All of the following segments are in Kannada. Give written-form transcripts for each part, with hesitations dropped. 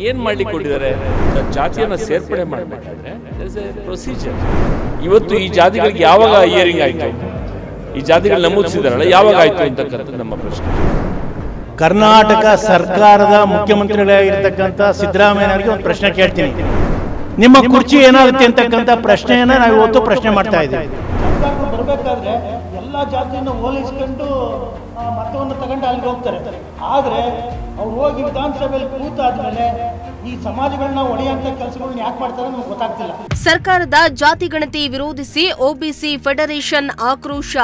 ಏನು ಮಾಡಲಿಕ್ಕೆ ಕೊಟ್ಟಿದ್ದಾರೆ, ಜಾತಿಯನ್ನು ಸೇರ್ಪಡೆ ಮಾಡಬೇಕಾದ್ರೆ ಪ್ರೊಸೀಜರ್. ಇವತ್ತು ಈ ಜಾತಿಗಳಿಗೆ ಯಾವಾಗ ಹಿಯರಿಂಗ್ ಆಯಿತು, ಈ ಜಾತಿಗಳು ನಮೂದಿಸಿದಾರಲ್ಲ ಯಾವಾಗ ಆಯಿತು ಅಂತಕ್ಕಂಥದ್ದು ನಮ್ಮ ಪ್ರಶ್ನೆ. ಕರ್ನಾಟಕ ಸರ್ಕಾರದ ಮುಖ್ಯಮಂತ್ರಿಗಳಾಗಿರ್ತಕ್ಕಂಥ ಸಿದ್ದರಾಮಯ್ಯನವರಿಗೆ ಒಂದು ಪ್ರಶ್ನೆ ಕೇಳ್ತೀನಿ. ನಿಮ್ಮ ಕುರ್ಚಿ ಏನಾಗುತ್ತೆ ಅಂತಕ್ಕಂಥ ಪ್ರಶ್ನೆಯನ್ನ ನಾವು ಇವತ್ತು ಪ್ರಶ್ನೆ ಮಾಡ್ತಾ ಇದ್ದೀವಿ. ಸರ್ಕಾರಗಳು ಬರಬೇಕಾದ್ರೆ ಎಲ್ಲ ಜಾತಿಯನ್ನು ಹೋಲಿಸ್ಕೊಂಡು ಮತವನ್ನು ತಗೊಂಡು ಅಲ್ಲಿಗೆ ಹೋಗ್ತಾರೆ. ಆದರೆ ಅವ್ರು ಹೋಗಿ ವಿಧಾನಸಭೆಯಲ್ಲಿ ಕೂತಾದ್ಮೇಲೆ ಈ ಸಮಾಜಗಳನ್ನ ಒಡೆಯುವಂತ ಕೆಲಸಗಳನ್ನ ಯಾಕೆ ಮಾಡ್ತಾರೆ ನಮ್ಗೆ ಗೊತ್ತಾಗ್ತಿಲ್ಲ. ಸರ್ಕಾರದ ಜಾತಿ ಗಣತಿ ವಿರೋಧಿಸಿ ಒಬಿಸಿ ಫೆಡರೇಷನ್ ಆಕ್ರೋಶ.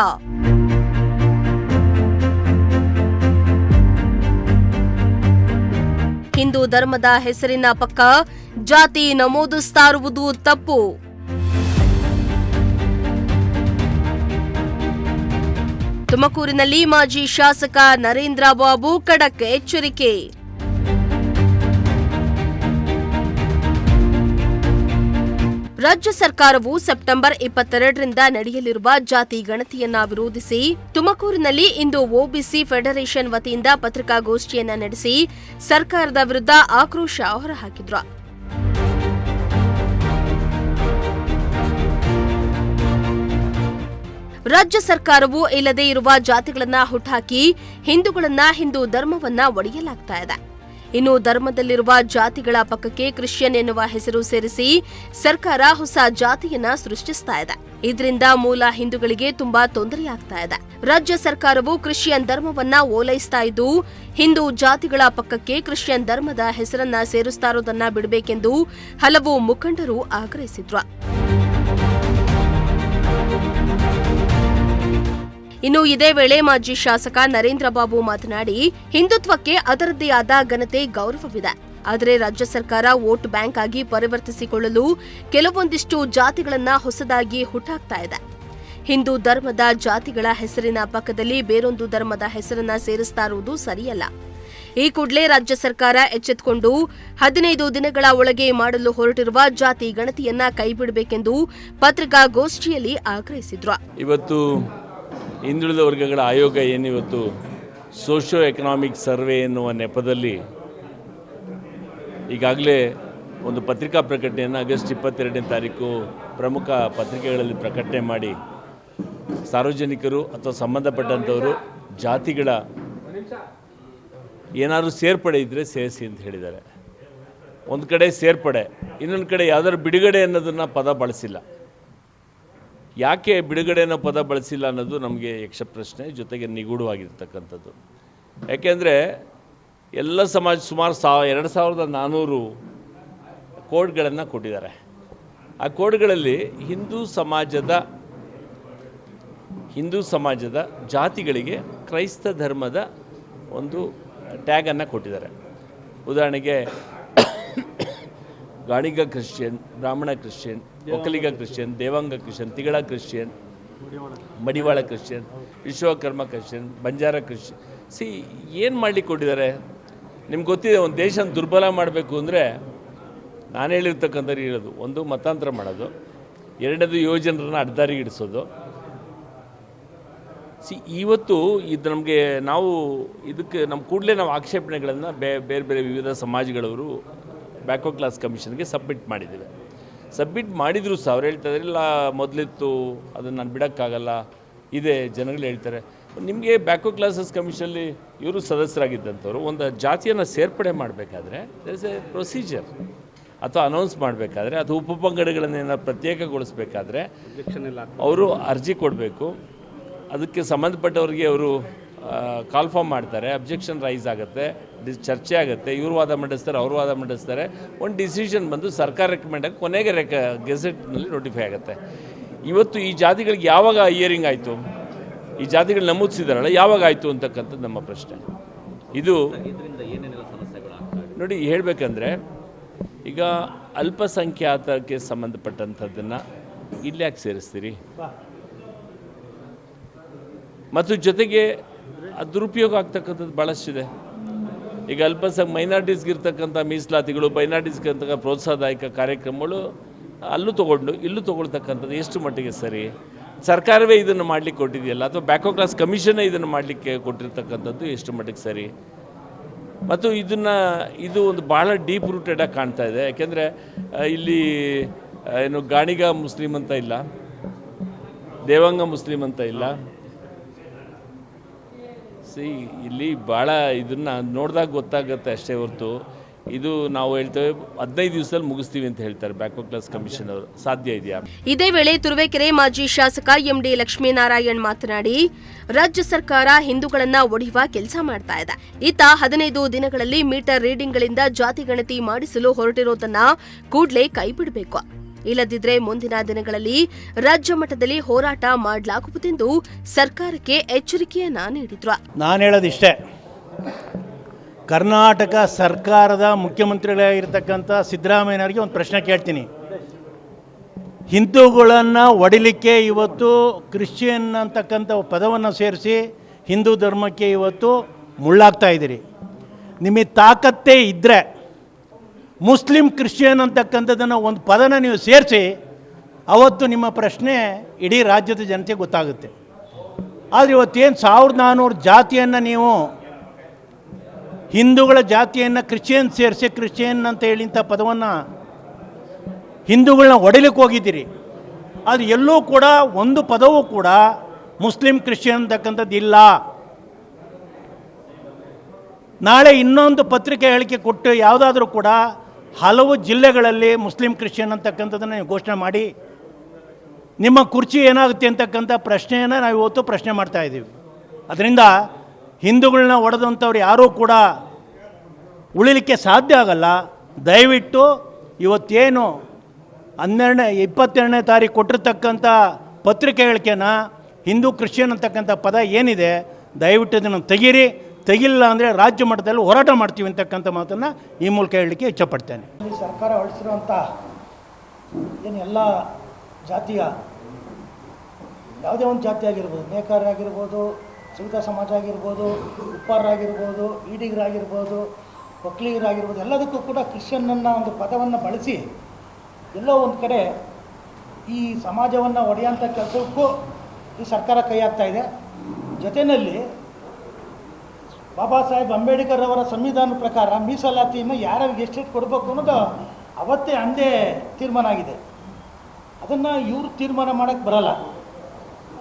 ಹಿಂದೂ ಧರ್ಮದ ಹೆಸರಿನ ಪಕ್ಕ ಜಾತಿ ನಮೂದಿಸ್ತಾ ಇರುವುದು ತಪ್ಪು. ತುಮಕೂರಿನಲ್ಲಿ ಮಾಜಿ ಶಾಸಕ ನರೇಂದ್ರ ಬಾಬು ಖಡಕ್ ಎಚ್ಚರಿಕೆ. ರಾಜ್ಯ ಸರ್ಕಾರವು ಸೆಪ್ಟೆಂಬರ್ 22ರಿಂದ ನಡೆಯಲಿರುವ ಜಾತಿ ಗಣತಿಯನ್ನ ವಿರೋಧಿಸಿ ತುಮಕೂರಿನಲ್ಲಿ ಇಂದು ಒಬಿಸಿ ಫೆಡರೇಷನ್ ವತಿಯಿಂದ ಪತ್ರಿಕಾಗೋಷ್ಠಿಯನ್ನ ನಡೆಸಿ ಸರ್ಕಾರದ ವಿರುದ್ಧ ಆಕ್ರೋಶ ಹೊರಹಾಕಿದ್ರು. ರಾಜ್ಯ ಸರ್ಕಾರವು ಇಲ್ಲದೇ ಇರುವ ಜಾತಿಗಳನ್ನ ಹುಟ್ಟಾಕಿ ಹಿಂದೂಗಳನ್ನ ಹಿಂದೂ ಧರ್ಮವನ್ನ ಒಡೆಯಲಾಗ್ತಾ ಇದೆ. ಇನ್ನು ಧರ್ಮದಲ್ಲಿರುವ ಜಾತಿಗಳ ಪಕ್ಕಕ್ಕೆ ಕ್ರಿಶ್ಚಿಯನ್ ಎನ್ನುವ ಹೆಸರು ಸೇರಿಸಿ ಸರ್ಕಾರ ಹೊಸ ಜಾತಿಯನ್ನ ಸೃಷ್ಟಿಸ್ತಾ ಇದೆ. ಇದರಿಂದ ಮೂಲ ಹಿಂದೂಗಳಿಗೆ ತುಂಬಾ ತೊಂದರೆಯಾಗ್ತಾ ಇದೆ. ರಾಜ್ಯ ಸರ್ಕಾರವು ಕ್ರಿಶ್ಚಿಯನ್ ಧರ್ಮವನ್ನ ಓಲೈಸ್ತಾ ಇದ್ದು ಹಿಂದೂ ಜಾತಿಗಳ ಪಕ್ಕಕ್ಕೆ ಕ್ರಿಶ್ಚಿಯನ್ ಧರ್ಮದ ಹೆಸರನ್ನ ಸೇರಿಸ್ತಾ ಇರೋದನ್ನ ಬಿಡಬೇಕೆಂದು ಹಲವು ಮುಖಂಡರು ಆಗ್ರಹಿಸಿದ್ರು. ಇನ್ನು ಇದೇ ವೇಳೆ ಮಾಜಿ ಶಾಸಕ ನರೇಂದ್ರ ಬಾಬು ಮಾತನಾಡಿ, ಹಿಂದುತ್ವಕ್ಕೆ ಅದರದ್ದೇ ಆದ ಘನತೆ, ಗೌರವವಿದೆ. ಆದರೆ ರಾಜ್ಯ ಸರ್ಕಾರ ವೋಟ್ ಬ್ಯಾಂಕ್ ಆಗಿ ಪರಿವರ್ತಿಸಿಕೊಳ್ಳಲು ಕೆಲವೊಂದಿಷ್ಟು ಜಾತಿಗಳನ್ನ ಹೊಸದಾಗಿ ಹುಟ್ಟಾಕ್ತಾ ಇದೆ. ಹಿಂದೂ ಧರ್ಮದ ಜಾತಿಗಳ ಹೆಸರಿನ ಪಕ್ಕದಲ್ಲಿ ಬೇರೊಂದು ಧರ್ಮದ ಹೆಸರನ್ನ ಸೇರಿಸ್ತಾ ಇರುವುದು ಸರಿಯಲ್ಲ. ಈ ಕೂಡಲೇ ರಾಜ್ಯ ಸರ್ಕಾರ ಎಚ್ಚೆತ್ತುಕೊಂಡು 15 ದಿನಗಳ ಒಳಗೆ ಮಾಡಲು ಹೊರಟಿರುವ ಜಾತಿ ಗಣತಿಯನ್ನ ಕೈಬಿಡಬೇಕೆಂದು ಪತ್ರಿಕಾಗೋಷ್ಠಿಯಲ್ಲಿ ಆಗ್ರಹಿಸಿದ್ರು. ಇವತ್ತು ಹಿಂದುಳಿದ ವರ್ಗಗಳ ಆಯೋಗ ಏನಿವತ್ತು ಸೋಷಿಯೋ ಎಕನಾಮಿಕ್ ಸರ್ವೆ ಎನ್ನುವ ನೆಪದಲ್ಲಿ ಈಗಾಗಲೇ ಒಂದು ಪತ್ರಿಕಾ ಪ್ರಕಟಣೆಯನ್ನು ಆಗಸ್ಟ್ 22ನೇ ತಾರೀಕು ಪ್ರಮುಖ ಪತ್ರಿಕೆಗಳಲ್ಲಿ ಪ್ರಕಟಣೆ ಮಾಡಿ ಸಾರ್ವಜನಿಕರು ಅಥವಾ ಸಂಬಂಧಪಟ್ಟಂಥವರು ಜಾತಿಗಳ ಏನಾದರೂ ಸೇರ್ಪಡೆ ಇದ್ದರೆ ಸೇರಿಸಿ ಅಂತ ಹೇಳಿದ್ದಾರೆ. ಒಂದು ಕಡೆ ಸೇರ್ಪಡೆ, ಇನ್ನೊಂದು ಕಡೆ ಯಾವುದಾದ್ರು ಬಿಡುಗಡೆ ಅನ್ನೋದನ್ನು ಪದ ಬಳಸಿಲ್ಲ. ಯಾಕೆ ಬಿಡುಗಡೆ ಅನ್ನೋ ಪದ ಬಳಸಿಲ್ಲ ಅನ್ನೋದು ನಮಗೆ ಯಕ್ಷ ಪ್ರಶ್ನೆ, ಜೊತೆಗೆ ನಿಗೂಢವಾಗಿರ್ತಕ್ಕಂಥದ್ದು. ಯಾಕೆಂದರೆ ಎಲ್ಲ ಸಮಾಜ ಸುಮಾರು 2400 ಕೋಡ್ಗಳನ್ನು ಕೊಟ್ಟಿದ್ದಾರೆ. ಆ ಕೋಡ್ಗಳಲ್ಲಿ ಹಿಂದೂ ಸಮಾಜದ ಜಾತಿಗಳಿಗೆ ಕ್ರೈಸ್ತ ಧರ್ಮದ ಒಂದು ಟ್ಯಾಗನ್ನು ಕೊಟ್ಟಿದ್ದಾರೆ. ಉದಾಹರಣೆಗೆ Ganiga Christian, Brahmin Christian, Vokkaliga Christian, Devanga Christian, Tigala Christian, Madivala Christian, Vishwakarma Christian, Banjara Christian. ಏನು ಮಾಡಲಿಕ್ಕೆ ಕೊಟ್ಟಿದ್ದಾರೆ ನಿಮ್ಗೆ ಗೊತ್ತಿದೆ. ಒಂದು ದೇಶನ ದುರ್ಬಲ ಮಾಡಬೇಕು ಅಂದರೆ ನಾನು ಹೇಳಿರ್ತಕ್ಕಂಥದ್ದು ಇರೋದು, ಒಂದು ಮತಾಂತರ ಮಾಡೋದು, ಎರಡನೇದು ಯುವಜನರನ್ನ ಅಡ್ಡದಾರಿಗೆ ಇಡಿಸೋದು. ಇವತ್ತು ಇದು ನಮಗೆ ಇದಕ್ಕೆ ನಮ್ಮ ಕೂಡಲೇ ನಾವು ಆಕ್ಷೇಪಣೆಗಳನ್ನು ಬೇರೆ ಬೇರೆ ವಿವಿಧ ಸಮಾಜಗಳವರು ಬ್ಯಾಕ್ವರ್ಡ್ ಕ್ಲಾಸ್ ಕಮಿಷನ್ಗೆ ಸಬ್ಮಿಟ್ ಮಾಡಿದ್ದೇವೆ. ಸಬ್ಮಿಟ್ ಮಾಡಿದ್ರು ಸಹ ಅವ್ರು ಹೇಳ್ತಾರೆ ಇಲ್ಲ ಮೊದಲಿತ್ತು, ಅದನ್ನು ನಾನು ಬಿಡೋಕ್ಕಾಗಲ್ಲ ಇದೆ. ಜನಗಳು ಹೇಳ್ತಾರೆ ನಿಮಗೆ ಬ್ಯಾಕ್ವರ್ಡ್ ಕ್ಲಾಸಸ್ ಕಮಿಷನಲ್ಲಿ ಇವರು ಸದಸ್ಯರಾಗಿದ್ದಂಥವ್ರು ಒಂದು ಜಾತಿಯನ್ನು ಸೇರ್ಪಡೆ ಮಾಡಬೇಕಾದ್ರೆ ದೇರ್ ಇಸ್ ಎ ಪ್ರೊಸೀಜರ್, ಅಥವಾ ಅನೌನ್ಸ್ ಮಾಡಬೇಕಾದ್ರೆ ಅಥವಾ ಉಪಪಂಗಡಗಳನ್ನೇನಾದ್ರು ಪ್ರತ್ಯೇಕಗೊಳಿಸಬೇಕಾದ್ರೆ ಅವರು ಅರ್ಜಿ ಕೊಡಬೇಕು. ಅದಕ್ಕೆ ಸಂಬಂಧಪಟ್ಟವ್ರಿಗೆ ಅವರು ಕಾಲ್ ಫಾರ್ಮ್ ಮಾಡ್ತಾರೆ, ಅಬ್ಜೆಕ್ಷನ್ ರೈಸ್ ಆಗುತ್ತೆ, ಚರ್ಚೆ ಆಗುತ್ತೆ, ಇವರು ವಾದ ಮಂಡಿಸ್ತಾರೆ, ಅವರು ವಾದ ಮಂಡಿಸ್ತಾರೆ, ಒಂದು ಡಿಸಿಷನ್ ಬಂದು ಸರ್ಕಾರ ರೆಕಮೆಂಡ್ ಆಗಿ ಕೊನೆಗೆ ಗೆಜೆಟ್ನಲ್ಲಿ ನೋಟಿಫೈ ಆಗುತ್ತೆ. ಇವತ್ತು ಈ ಜಾತಿಗಳಿಗೆ ಯಾವಾಗ ಹಿಯರಿಂಗ್ ಆಯಿತು, ಈ ಜಾತಿಗಳು ನಮೂದಿಸಿದಾರಲ್ಲ ಯಾವಾಗ ಆಯಿತು ಅಂತಕ್ಕಂಥದ್ದು ನಮ್ಮ ಪ್ರಶ್ನೆ. ಇದು ನೋಡಿ ಹೇಳಬೇಕಂದ್ರೆ ಈಗ ಅಲ್ಪಸಂಖ್ಯಾತಕ್ಕೆ ಸಂಬಂಧಪಟ್ಟಂಥದ್ದನ್ನು ಇಲ್ಲಿ ಯಾಕೆ ಸೇರಿಸ್ತೀರಿ, ಮತ್ತು ಜೊತೆಗೆ ದುರುಪಯೋಗ ಆಗ್ತಕ್ಕಂಥದ್ದು ಭಾಳಷ್ಟಿದೆ. ಈಗ ಮೈನಾರಿಟೀಸ್ಗಿರ್ತಕ್ಕಂಥ ಮೀಸಲಾತಿಗಳು, ಮೈನಾರಿಟೀಸ್ಗಿರ್ತಕ್ಕಂಥ ಪ್ರೋತ್ಸಾಹದಾಯಕ ಕಾರ್ಯಕ್ರಮಗಳು ಅಲ್ಲೂ ತೊಗೊಂಡು ಇಲ್ಲೂ ತೊಗೊಳ್ತಕ್ಕಂಥದ್ದು ಎಷ್ಟು ಮಟ್ಟಿಗೆ ಸರಿ? ಸರ್ಕಾರವೇ ಇದನ್ನು ಮಾಡಲಿಕ್ಕೆ ಕೊಟ್ಟಿದೆಯಲ್ಲ, ಅಥವಾ ಬ್ಯಾಕ್ವರ್ಡ್ ಕ್ಲಾಸ್ ಕಮಿಷನ್ನೇ ಇದನ್ನು ಮಾಡಲಿಕ್ಕೆ ಕೊಟ್ಟಿರ್ತಕ್ಕಂಥದ್ದು ಎಷ್ಟು ಮಟ್ಟಿಗೆ ಸರಿ? ಮತ್ತು ಇದು ಒಂದು ಭಾಳ ಡೀಪ್ ರೂಟೆಡಾಗಿ ಕಾಣ್ತಾ ಇದೆ. ಯಾಕೆಂದರೆ ಇಲ್ಲಿ ಏನು ಗಾಣಿಗ ಮುಸ್ಲಿಂ ಅಂತ ಇಲ್ಲ, ದೇವಾಂಗ ಮುಸ್ಲಿಂ ಅಂತ ಇಲ್ಲ. ಇಲ್ಲಿ ಭಾಳ ಇದನ್ನು ನೋಡಿದಾಗ ಗೊತ್ತಾಗುತ್ತೆ ಅಷ್ಟೇ ಹೊರತು ಇದು ನಾವು ಹೇಳ್ತೇವೆ 15 ದಿವಸದಲ್ಲಿ ಮುಗಿಸ್ತೀವಿ ಅಂತ ಹೇಳ್ತಾರೆ ಬ್ಯಾಕ್ವರ್ಡ್ ಕ್ಲಾಸ್ ಕಮಿಷನ್ ಅವರು. ಸಾಧ್ಯ ಇದೆಯಾ? ಇದೇ ವೇಳೆ ತುರುವೇಕೆರೆ ಮಾಜಿ ಶಾಸಕ ಎಂಡಿ ಲಕ್ಷ್ಮೀನಾರಾಯಣ್ ಮಾತನಾಡಿ, ರಾಜ್ಯ ಸರ್ಕಾರ ಹಿಂದೂಗಳನ್ನ ಒಡೆಯುವ ಕೆಲಸ ಮಾಡ್ತಾ ಇದೆ. ಈತ 15 ದಿನಗಳಲ್ಲಿ ಮೀಟರ್ ರೀಡಿಂಗ್ಗಳಿಂದ ಜಾತಿ ಗಣತಿ ಮಾಡಿಸಲು ಹೊರಟಿರೋದನ್ನ ಕೂಡಲೇ ಕೈಬಿಡಬೇಕು. ಇಲ್ಲದಿದ್ರೆ ಮುಂದಿನ ದಿನಗಳಲ್ಲಿ ರಾಜ್ಯ ಮಟ್ಟದಲ್ಲಿ ಹೋರಾಟ ಮಾಡಲಾಗುವುದೆಂದು ಸರ್ಕಾರಕ್ಕೆ ಎಚ್ಚರಿಕೆಯನ್ನ ನೀಡಿದ್ರು. ನಾನು ಹೇಳೋದಿಷ್ಟೇ, ಕರ್ನಾಟಕ ಸರ್ಕಾರದ ಮುಖ್ಯಮಂತ್ರಿಗಳಾಗಿರ್ತಕ್ಕಂಥ ಸಿದ್ದರಾಮಯ್ಯನವರಿಗೆ ಒಂದು ಪ್ರಶ್ನೆ ಕೇಳ್ತೀನಿ. ಹಿಂದೂಗಳನ್ನು ಒಡಿಲಿಕ್ಕೆ ಇವತ್ತು ಕ್ರಿಶ್ಚಿಯನ್ ಅಂತಕ್ಕಂಥ ಪದವನ್ನು ಸೇರಿಸಿ ಹಿಂದೂ ಧರ್ಮಕ್ಕೆ ಇವತ್ತು ಮುಳ್ಳಾಗ್ತಾ ಇದ್ದೀರಿ. ನಿಮಗೆ ತಾಕತ್ತೇ ಇದ್ದರೆ ಮುಸ್ಲಿಂ ಕ್ರಿಶ್ಚಿಯನ್ ಅಂತಕ್ಕಂಥದ್ದನ್ನು ಒಂದು ಪದನ ನೀವು ಸೇರಿಸಿ, ಅವತ್ತು ನಿಮ್ಮ ಪ್ರಶ್ನೆ ಇಡೀ ರಾಜ್ಯದ ಜನತೆಗೆ ಗೊತ್ತಾಗುತ್ತೆ. ಆದರೆ ಇವತ್ತೇನು 1400 ಜಾತಿಯನ್ನು ನೀವು ಹಿಂದೂಗಳ ಜಾತಿಯನ್ನು ಕ್ರಿಶ್ಚಿಯನ್ ಸೇರಿಸಿ ಕ್ರಿಶ್ಚಿಯನ್ ಅಂತ ಹೇಳಿಂಥ ಪದವನ್ನು ಹಿಂದೂಗಳನ್ನ ಒಡೆಯಲಿಕ್ಕೆ ಹೋಗಿದ್ದೀರಿ. ಅದು ಎಲ್ಲೂ ಕೂಡ ಒಂದು ಪದವೂ ಕೂಡ ಮುಸ್ಲಿಂ ಕ್ರಿಶ್ಚಿಯನ್ ಅಂತಕ್ಕಂಥದ್ದು ಇಲ್ಲ. ನಾಳೆ ಇನ್ನೊಂದು ಪತ್ರಿಕೆ ಹೇಳಿಕೆ ಕೊಟ್ಟು ಯಾವುದಾದ್ರೂ ಕೂಡ ಹಲವು ಜಿಲ್ಲೆಗಳಲ್ಲಿ ಮುಸ್ಲಿಂ ಕ್ರಿಶ್ಚಿಯನ್ ಅಂತಕ್ಕಂಥದ್ದನ್ನು ನೀವು ಘೋಷಣೆ ಮಾಡಿ ನಿಮ್ಮ ಕುರ್ಚಿ ಏನಾಗುತ್ತೆ ಅಂತಕ್ಕಂಥ ಪ್ರಶ್ನೆಯನ್ನು ನಾವು ಇವತ್ತು ಪ್ರಶ್ನೆ ಮಾಡ್ತಾ ಇದ್ದೀವಿ. ಅದರಿಂದ ಹಿಂದೂಗಳನ್ನ ಒಡೆದಂಥವ್ರು ಯಾರೂ ಕೂಡ ಉಳಿಲಿಕ್ಕೆ ಸಾಧ್ಯ ಆಗಲ್ಲ. ದಯವಿಟ್ಟು ಇವತ್ತೇನು 22ನೇ ತಾರೀಕು ಕೊಟ್ಟಿರ್ತಕ್ಕಂಥ ಪತ್ರಿಕೆ ಹೇಳಿಕೆನ ಹಿಂದೂ ಕ್ರಿಶ್ಚಿಯನ್ ಅಂತಕ್ಕಂಥ ಪದ ಏನಿದೆ, ದಯವಿಟ್ಟು ಇದನ್ನು ತೆಗೀರಿ. ತೆಗಿಲ್ಲ ಅಂದರೆ ರಾಜ್ಯ ಮಟ್ಟದಲ್ಲಿ ಹೋರಾಟ ಮಾಡ್ತೀವಿ ಅಂತಕ್ಕಂಥ ಮಾತನ್ನು ಈ ಮೂಲಕ ಹೇಳಲಿಕ್ಕೆ ಇಚ್ಛಪಡ್ತೇನೆ. ಈ ಸರ್ಕಾರ ಹೊರಡಿಸಿರುವಂಥ ಏನು ಎಲ್ಲ ಜಾತಿಯ ಯಾವುದೇ ಒಂದು ಜಾತಿ ಆಗಿರ್ಬೋದು, ನೇಕಾರರಾಗಿರ್ಬೋದು, ಸಿವಿತ ಸಮಾಜ ಆಗಿರ್ಬೋದು, ಉಪ್ಪಾರರಾಗಿರ್ಬೋದು, ಈಡಿಗರಾಗಿರ್ಬೋದು, ಒಕ್ಕಲಿಗರಾಗಿರ್ಬೋದು, ಎಲ್ಲದಕ್ಕೂ ಕೂಡ ಕ್ರಿಶ್ಚಿಯನ್ನನ್ನು ಒಂದು ಪದವನ್ನು ಬಳಸಿ ಎಲ್ಲೋ ಒಂದು ಕಡೆ ಈ ಸಮಾಜವನ್ನು ಒಡೆಯುವಂಥ ಕೆಲಸಕ್ಕೂ ಈ ಸರ್ಕಾರ ಕೈ ಹಾಕ್ತಾ ಇದೆ. ಜೊತೆಯಲ್ಲಿ ಬಾಬಾ ಸಾಹೇಬ್ ಅಂಬೇಡ್ಕರ್ ಅವರ ಸಂವಿಧಾನದ ಪ್ರಕಾರ ಮೀಸಲಾತಿಯನ್ನು ಯಾರ್ಯಾರಿಗೆ ಎಷ್ಟೆಷ್ಟು ಕೊಡಬೇಕು ಅನ್ನೋದು ಅವತ್ತೇ ಅಂದೇ ತೀರ್ಮಾನ ಆಗಿದೆ. ಅದನ್ನು ಇವರು ತೀರ್ಮಾನ ಮಾಡೋಕ್ಕೆ ಬರಲ್ಲ.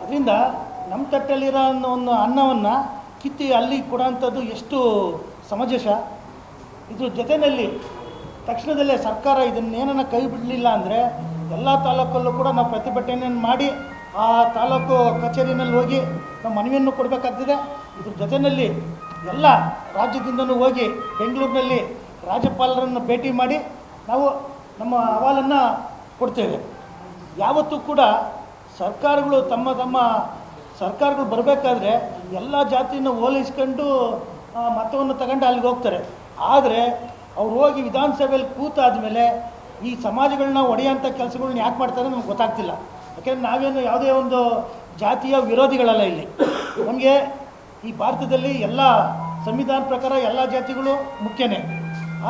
ಅದರಿಂದ ನಮ್ಮ ತಟ್ಟಲ್ಲಿರೋ ಒಂದು ಅನ್ನವನ್ನು ಕಿತ್ತಿ ಅಲ್ಲಿ ಕೊಡೋಂಥದ್ದು ಎಷ್ಟು ಸಮಂಜಸ. ಇದ್ರ ಜೊತೆಯಲ್ಲಿ ತಕ್ಷಣದಲ್ಲೇ ಸರ್ಕಾರ ಇದನ್ನೇನನ್ನ ಕೈ ಬಿಡಲಿಲ್ಲ ಅಂದರೆ ಎಲ್ಲ ತಾಲೂಕಲ್ಲೂ ಕೂಡ ನಾವು ಪ್ರತಿಭಟನೆಯನ್ನು ಮಾಡಿ ಆ ತಾಲೂಕು ಕಚೇರಿನಲ್ಲಿ ಹೋಗಿ ನಾವು ಮನವಿಯನ್ನು ಕೊಡಬೇಕಾಗ್ತದೆ. ಇದ್ರ ಜೊತೆಯಲ್ಲಿ ಎಲ್ಲ ರಾಜ್ಯದಿಂದನೂ ಹೋಗಿ ಬೆಂಗಳೂರಿನಲ್ಲಿ ರಾಜ್ಯಪಾಲರನ್ನು ಭೇಟಿ ಮಾಡಿ ನಾವು ನಮ್ಮ ಅಹವಾಲನ್ನು ಕೊಡ್ತೇವೆ. ಯಾವತ್ತೂ ಕೂಡ ಸರ್ಕಾರಗಳು ತಮ್ಮ ಸರ್ಕಾರಗಳು ಬರಬೇಕಾದ್ರೆ ಎಲ್ಲ ಜಾತಿಯನ್ನು ಹೋಲಿಸ್ಕೊಂಡು ಮತವನ್ನು ತಗೊಂಡು ಅಲ್ಲಿಗೆ ಹೋಗ್ತಾರೆ. ಆದರೆ ಅವ್ರು ಹೋಗಿ ವಿಧಾನಸಭೆಯಲ್ಲಿ ಕೂತಾದಮೇಲೆ ಈ ಸಮಾಜಗಳನ್ನ ಒಡೆಯೋಂಥ ಕೆಲಸಗಳನ್ನ ಯಾಕೆ ಮಾಡ್ತಾರೆ ನಮ್ಗೆ ಗೊತ್ತಾಗ್ತಿಲ್ಲ. ಯಾಕೆಂದರೆ ನಾವೇನು ಯಾವುದೇ ಒಂದು ಜಾತಿಯ ವಿರೋಧಿಗಳಲ್ಲ. ಇಲ್ಲಿ ನಮಗೆ ಈ ಭಾರತದಲ್ಲಿ ಎಲ್ಲ ಸಂವಿಧಾನ ಪ್ರಕಾರ ಎಲ್ಲ ಜಾತಿಗಳು ಮುಖ್ಯನೇ.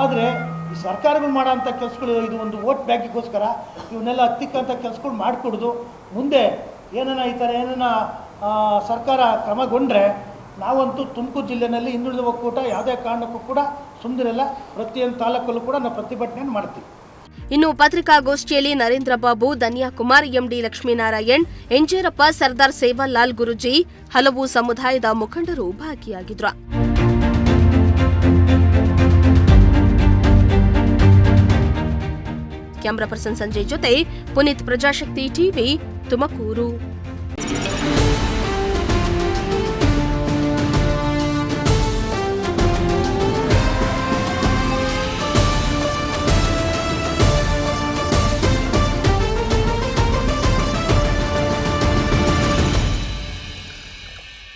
ಆದರೆ ಈ ಸರ್ಕಾರಗಳು ಮಾಡೋಂಥ ಕೆಲಸಗಳು ಇದು ಒಂದು ವೋಟ್ ಬ್ಯಾಂಕಿಗೋಸ್ಕರ ಇವನ್ನೆಲ್ಲ ಹತ್ತಿಕ್ಕಂಥ ಕೆಲಸಗಳು ಮಾಡಿಕೊಡೋದು. ಮುಂದೆ ಏನನ್ನ ಈ ಥರ ಏನನ್ನ ಸರ್ಕಾರ ಕ್ರಮಗೊಂಡ್ರೆ ನಾವಂತೂ ತುಮಕೂರು ಜಿಲ್ಲೆಯಲ್ಲಿ ಹಿಂದುಳಿದ ಒಕ್ಕೂಟ ಯಾವುದೇ ಕಾರಣಕ್ಕೂ ಕೂಡ ಸುಮ್ಮನಿರಲ್ಲ. ಪ್ರತಿಯೊಂದು ತಾಲೂಕಲ್ಲೂ ಕೂಡ ನಾವು ಪ್ರತಿಭಟನೆಯನ್ನು ಮಾಡ್ತೀವಿ. ಇನ್ನು ಪತ್ರಿಕಾಗೋಷ್ಠಿಯಲ್ಲಿ ನರೇಂದ್ರ ಬಾಬು, ಧನ್ಯಾಕುಮಾರ್, ಎಂಡಿ ಲಕ್ಷ್ಮೀನಾರಾಯಣ್, ಎಂಜೇರಪ್ಪ, ಸರ್ದಾರ್ ಸೇವಾಲಾಲ್ ಗುರುಜಿ, ಹಲವು ಸಮುದಾಯದ ಮುಖಂಡರು ಭಾಗಿಯಾಗಿದ್ರು. ಕ್ಯಾಮರಾ ಪರ್ಸನ್ ಸಂಜಯ್ ಜೊತೆ ಪುನೀತ್, ಪ್ರಜಾಶಕ್ತಿ ಟಿವಿ, ತುಮಕೂರು.